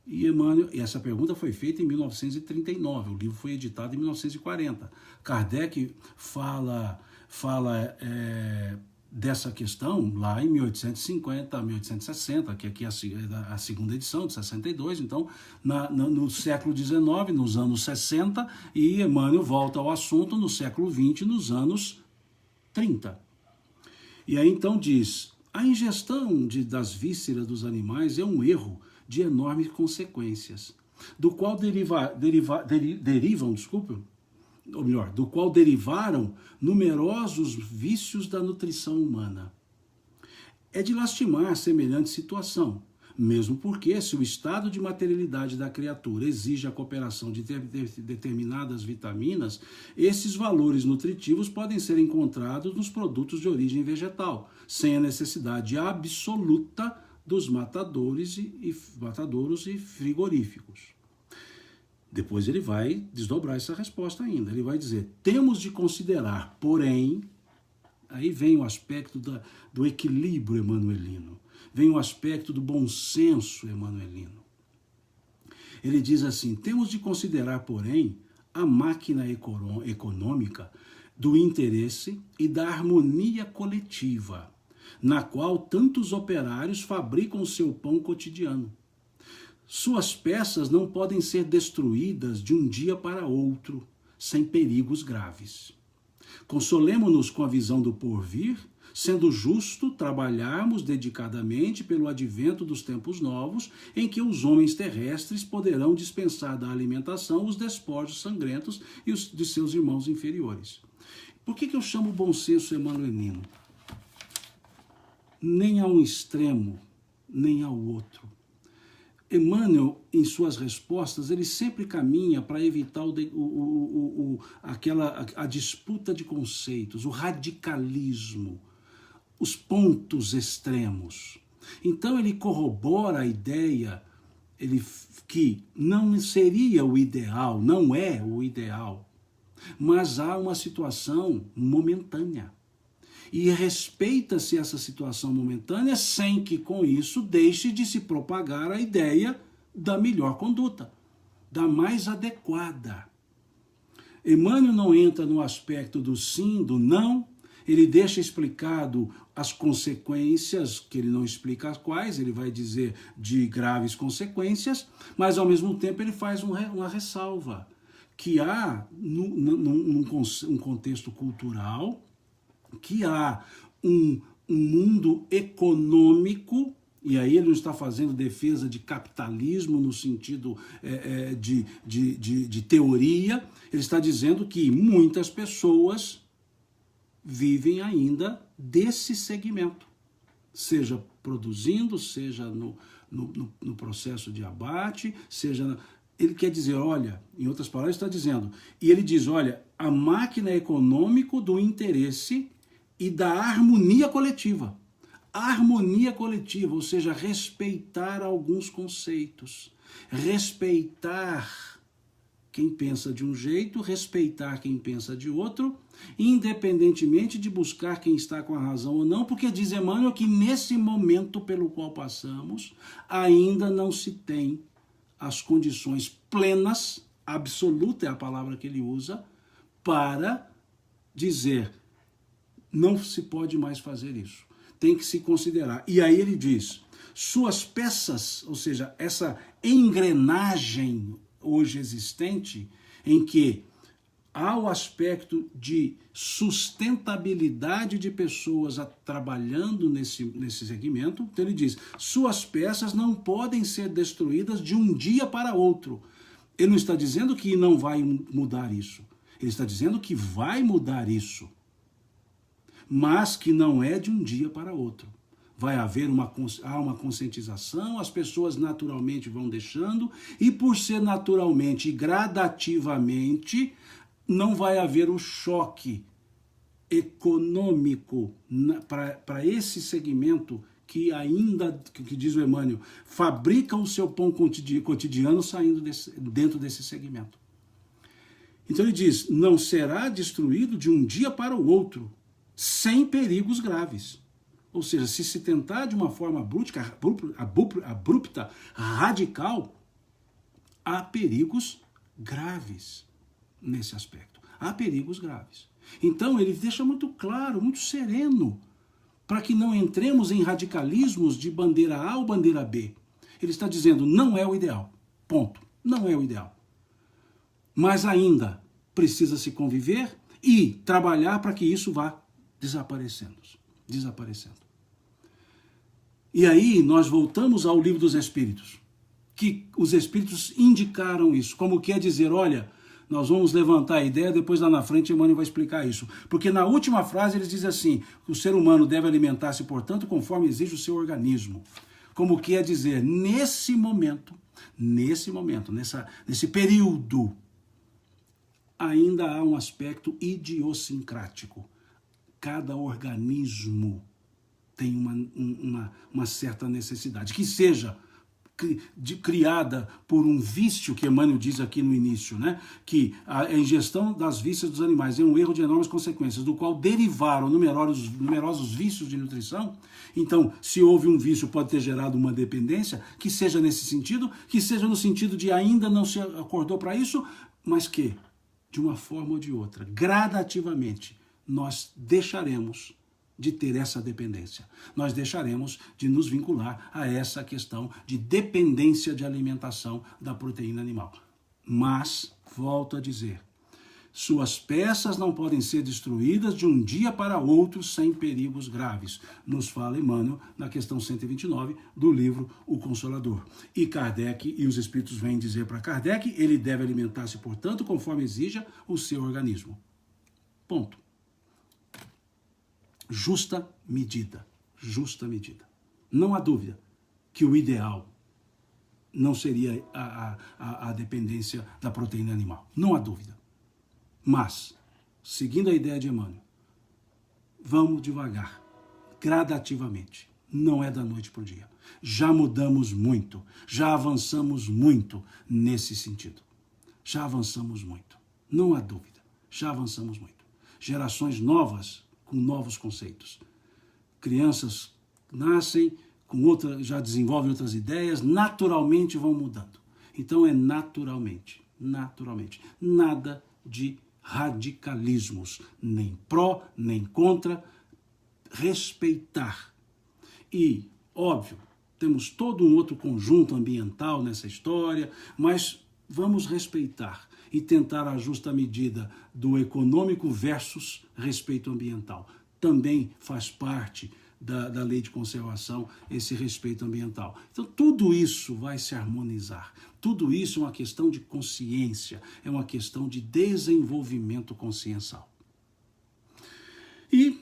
E Emmanuel, essa pergunta foi feita em 1939, o livro foi editado em 1940. Kardec fala dessa questão lá em 1850, 1860, que aqui é a segunda edição, de 62, então no século XIX, nos anos 60, e Emmanuel volta ao assunto no século XX, nos anos 30. E aí então diz, a ingestão das vísceras dos animais é um erro de enormes consequências, do qual do qual derivaram numerosos vícios da nutrição humana. É de lastimar semelhante situação, mesmo porque, se o estado de materialidade da criatura exige a cooperação de determinadas vitaminas, esses valores nutritivos podem ser encontrados nos produtos de origem vegetal, sem a necessidade absoluta dos matadouros e frigoríficos. Depois ele vai desdobrar essa resposta ainda. Ele vai dizer, temos de considerar, porém, aí vem o aspecto do equilíbrio emmanuelino, vem o aspecto do bom senso emmanuelino. Ele diz assim, temos de considerar, porém, a máquina econômica do interesse e da harmonia coletiva, na qual tantos operários fabricam o seu pão cotidiano. Suas peças não podem ser destruídas de um dia para outro, sem perigos graves. Consolemo-nos com a visão do porvir, sendo justo trabalharmos dedicadamente pelo advento dos tempos novos, em que os homens terrestres poderão dispensar da alimentação os despojos sangrentos e os de seus irmãos inferiores. Por que eu chamo o bom senso emmanuelino? Nem a um extremo, nem ao outro. Emmanuel, em suas respostas, ele sempre caminha para evitar a disputa de conceitos, o radicalismo, os pontos extremos. Então ele corrobora a ideia que não seria o ideal, não é o ideal, mas há uma situação momentânea. E respeita-se essa situação momentânea sem que com isso deixe de se propagar a ideia da melhor conduta, da mais adequada. Emmanuel não entra no aspecto do sim, do não, ele deixa explicado as consequências, que ele não explica as quais, ele vai dizer de graves consequências, mas ao mesmo tempo ele faz uma ressalva, que há um contexto cultural, que há um mundo econômico, e aí ele não está fazendo defesa de capitalismo no sentido de teoria, ele está dizendo que muitas pessoas vivem ainda desse segmento, seja produzindo, seja no processo de abate, seja... Ele quer dizer, olha, em outras palavras, está dizendo, e ele diz, olha, a máquina econômica do interesse e da harmonia coletiva. A harmonia coletiva, ou seja, respeitar alguns conceitos, respeitar quem pensa de um jeito, respeitar quem pensa de outro, independentemente de buscar quem está com a razão ou não, porque diz Emmanuel que nesse momento pelo qual passamos, ainda não se tem as condições plenas, absoluta é a palavra que ele usa, para dizer, não se pode mais fazer isso. Tem que se considerar. E aí ele diz, suas peças, ou seja, essa engrenagem hoje existente, em que há o aspecto de sustentabilidade de pessoas trabalhando nesse segmento. Então ele diz, suas peças não podem ser destruídas de um dia para outro. Ele não está dizendo que não vai mudar isso. Ele está dizendo que vai mudar isso, mas que não é de um dia para outro. Vai haver uma conscientização, as pessoas naturalmente vão deixando, e por ser naturalmente e gradativamente, não vai haver o choque econômico para esse segmento que ainda, que diz o Emmanuel, fabrica o seu pão cotidiano saindo dentro desse segmento. Então ele diz, não será destruído de um dia para o outro, sem perigos graves. Ou seja, se se tentar de uma forma abrupta, radical, há perigos graves nesse aspecto. Há perigos graves. Então ele deixa muito claro, muito sereno, para que não entremos em radicalismos de bandeira A ou bandeira B. Ele está dizendo, não é o ideal. Ponto. Não é o ideal. Mas ainda precisa se conviver e trabalhar para que isso vá desaparecendo. E aí nós voltamos ao Livro dos Espíritos, que os Espíritos indicaram isso, como quer dizer, olha, nós vamos levantar a ideia, depois lá na frente Emmanuel vai explicar isso. Porque na última frase eles dizem assim, que o ser humano deve alimentar-se, portanto, conforme exige o seu organismo. Como quer dizer, nesse momento, nesse período, ainda há um aspecto idiosincrático. Cada organismo tem uma certa necessidade, que seja criada por um vício, que Emmanuel diz aqui no início, né? Que a ingestão das vísceras dos animais é um erro de enormes consequências, do qual derivaram numerosos vícios de nutrição. Então, se houve um vício, pode ter gerado uma dependência, que seja nesse sentido, que seja no sentido de ainda não se acordou para isso, mas que, de uma forma ou de outra, gradativamente, nós deixaremos de ter essa dependência. Nós deixaremos de nos vincular a essa questão de dependência de alimentação da proteína animal. Mas, volto a dizer, suas peças não podem ser destruídas de um dia para outro sem perigos graves, nos fala Emmanuel na questão 129 do livro O Consolador. E Kardec e os Espíritos vêm dizer para Kardec, ele deve alimentar-se, portanto, conforme exija o seu organismo. Ponto. Justa medida. Não há dúvida que o ideal não seria a dependência da proteína animal. Não há dúvida. Mas, seguindo a ideia de Emmanuel, vamos devagar, gradativamente. Não é da noite para o dia. Já mudamos muito, já avançamos muito nesse sentido. Já avançamos muito. Não há dúvida. Já avançamos muito. Gerações novas com novos conceitos. Crianças nascem com já desenvolvem outras ideias, naturalmente vão mudando. Então é naturalmente. Nada de radicalismos, nem pró, nem contra, respeitar. E, óbvio, temos todo um outro conjunto ambiental nessa história, mas vamos respeitar e tentar a justa medida do econômico versus respeito ambiental. Também faz parte da lei de conservação esse respeito ambiental. Então, tudo isso vai se harmonizar. Tudo isso é uma questão de consciência, é uma questão de desenvolvimento consciencial. E